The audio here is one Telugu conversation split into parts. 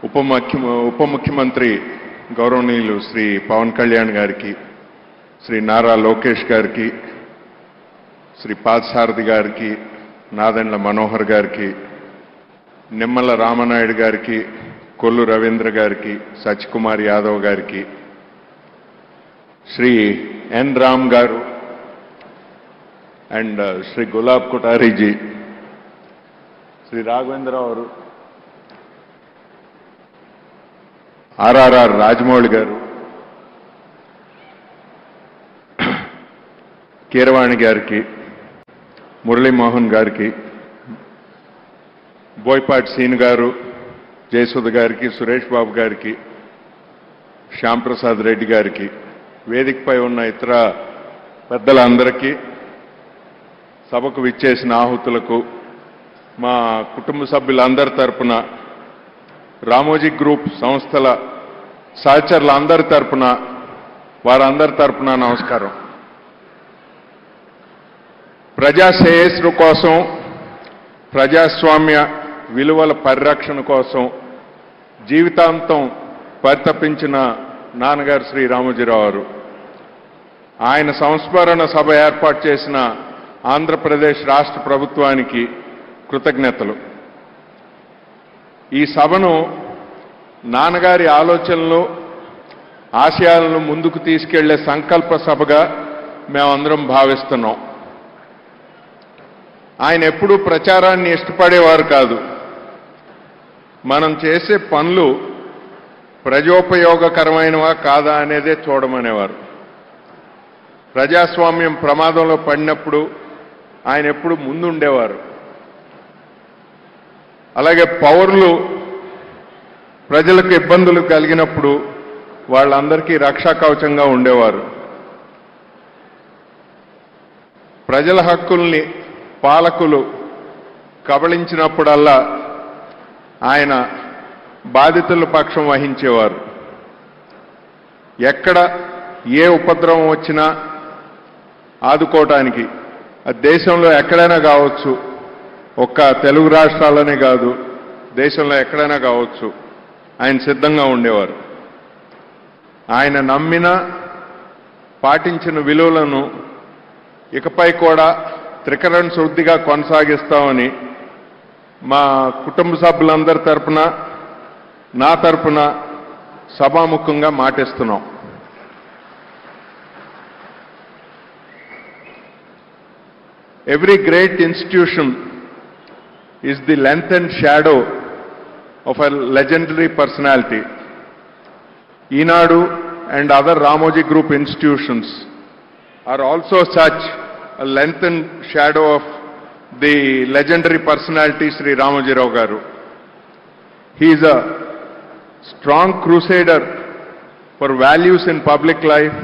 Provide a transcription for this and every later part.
ఉప ముఖ్యమంత్రి గౌరవనీయులు శ్రీ పవన్ కళ్యాణ్ గారికి, శ్రీ నారా లోకేష్ గారికి, శ్రీ పార్థసారథి గారికి, నాదెండ్ల మనోహర్ గారికి, నిమ్మల రామనాయుడు గారికి, కొల్లు రవీంద్ర గారికి, సత్యకుమార్ యాదవ్ గారికి, శ్రీ ఎన్ రామ్ గారు అండ్ శ్రీ గులాబ్ కొఠారీజీ, శ్రీ రాఘవేంద్రరావు, ఆర్ఆర్ఆర్ రాజమౌళి గారు, కీరవాణి గారికి, మురళీమోహన్ గారికి, బోయపాటి సీన్ గారు, జయసుధ గారికి, సురేష్ బాబు గారికి, శ్యాంప్రసాద్ రెడ్డి గారికి, వేదికపై ఉన్న ఇతర పెద్దలందరికీ, సభకు విచ్చేసిన ఆహుతులకు, మా కుటుంబ సభ్యులందరి తరపున, రామోజీ గ్రూప్ సంస్థల సహచరులందరి తరపున, వారందరి తరపున నమస్కారం. ప్రజా శ్రేయస్సు కోసం, ప్రజాస్వామ్య విలువల పరిరక్షణ కోసం జీవితాంతం పరితపించిన నాన్నగారు శ్రీ రామోజీరావు గారు, ఆయన సంస్మరణ సభ ఏర్పాటు చేసిన ఆంధ్రప్రదేశ్ రాష్ట్ర ప్రభుత్వానికి కృతజ్ఞతలు. ఈ సభను నాన్నగారి ఆలోచనలు, ఆశయాలను ముందుకు తీసుకెళ్లే సంకల్ప సభగా మేమందరం భావిస్తున్నాం. ఆయన ఎప్పుడూ ప్రచారాన్ని ఇష్టపడేవారు కాదు. మనం చేసే పనులు ప్రజోపయోగకరమైనవా కాదా అనేదే చూడమనేవారు. ప్రజాస్వామ్యం ప్రమాదంలో పడినప్పుడు ఆయన ఎప్పుడు ముందుండేవారు. అలాగే పౌరులు ప్రజలకు ఇబ్బందులు కలిగినప్పుడు వాళ్ళందరికీ రక్షా కవచంగా ఉండేవారు. ప్రజల హక్కుల్ని పాలకులు కబళించినప్పుడల్లా ఆయన బాధితుల పక్షం వహించేవారు. ఎక్కడ ఏ ఉపద్రవం వచ్చినా ఆదుకోవటానికి, దేశంలో ఎక్కడైనా కావచ్చు, ఒక్క తెలుగు రాష్ట్రాలనే కాదు, దేశంలో ఎక్కడైనా కావచ్చు, ఆయన సిద్ధంగా ఉండేవారు. ఆయన నమ్మిన, పాటించిన విలువలను ఇకపై కూడా త్రికరణ శుద్ధిగా కొనసాగిస్తామని మా కుటుంబ సభ్యులందరి తరపున, నా తరపున సభాముఖంగా మాటిస్తున్నాం. Every great institution is the lengthened shadow of a legendary personality. Eenadu and other Ramoji Group institutions are also such a lengthened shadow of the legendary personality Sri Ramoji Rao Garu. He is a strong crusader for values in public life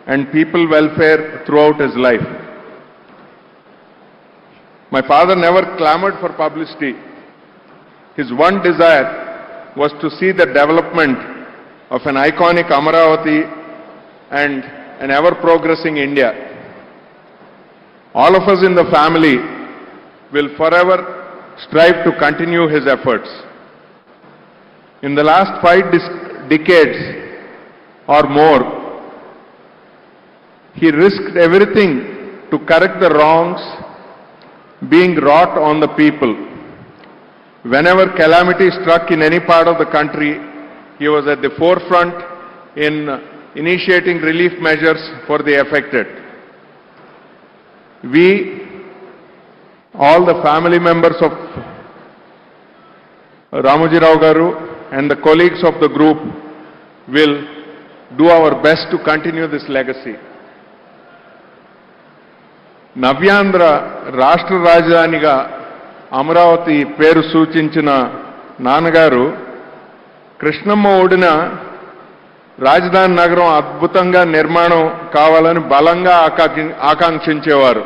and people welfare throughout his life. My father never clamored for publicity. His one desire was to see the development of an iconic Amaravati and an ever-progressing India. All of us in the family will forever strive to continue his efforts. In the last 5 decades or more, he risked everything to correct the wrongs being wrought on the people. Whenever calamity struck in any part of the country, he was at the forefront in initiating relief measures for the affected. We, all the family members of Ramoji Rao Garu and the colleagues of the group, will do our best to continue this legacy. నవ్యాంధ్ర రాష్ట్ర రాజధానిగా అమరావతి పేరు సూచించిన నాన్నగారు కృష్ణమ్మ ఒడిన రాజధాని నగరం అద్భుతంగా నిర్మాణం కావాలని బలంగా ఆకాంక్షించేవారు.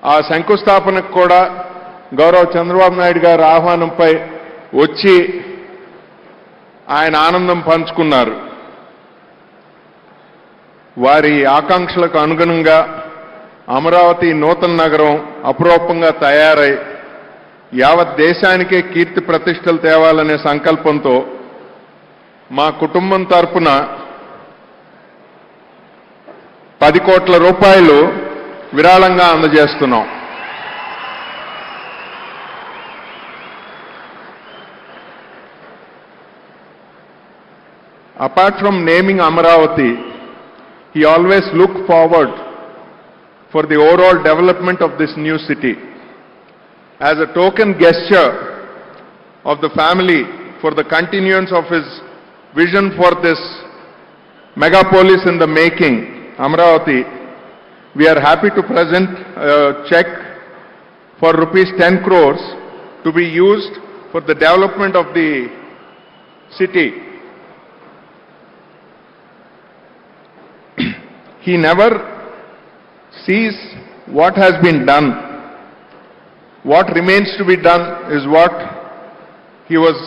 ఆ శంకుస్థాపనకు కూడా గౌరవ చంద్రబాబు నాయుడు గారి ఆహ్వానంపై వచ్చి ఆయన ఆనందం పంచుకున్నారు. వారి ఆకాంక్షలకు అనుగుణంగా అమరావతి నూతన నగరం అపురూపంగా తయారై యావత్ దేశానికే కీర్తి ప్రతిష్టలు తేవాలనే సంకల్పంతో మా కుటుంబం తరపున 10 కోట్ల రూపాయలు విరాళంగా అందజేస్తున్నాం. Apart from naming Amaravati, he always looked forward for the overall development of this new city. As a token gesture of the family for the continuance of his vision for this megapolis in the making, Amaravati, we are happy to present a check for rupees 10 crores to be used for the development of the city. He never sees what has been done. What remains to be done is what he was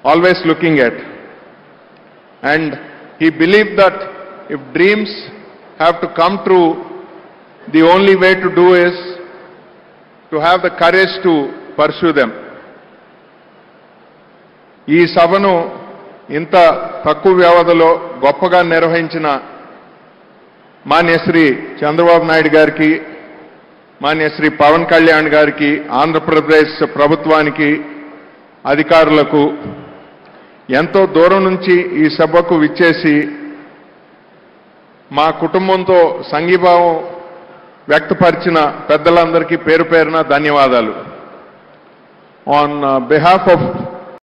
always looking at. And he believed that if dreams have to come true, the only way to do is to have the courage to pursue them. ఈ సభను ఇంత తక్కువ వ్యవధిలో గొప్పగా నిర్వహించిన మాన్య శ్రీ చంద్రబాబు నాయుడు గారికి, మాన్య శ్రీ పవన్ కళ్యాణ్ గారికి, ఆంధ్రప్రదేశ్ ప్రభుత్వానికి, అధికారులకు, ఎంతో దూరం నుంచి ఈ సభకు విచ్చేసి మా కుటుంబంతో సంఘీభావం వ్యక్తపరిచిన పెద్దలందరికీ పేరు పేరున ధన్యవాదాలు. On behalf of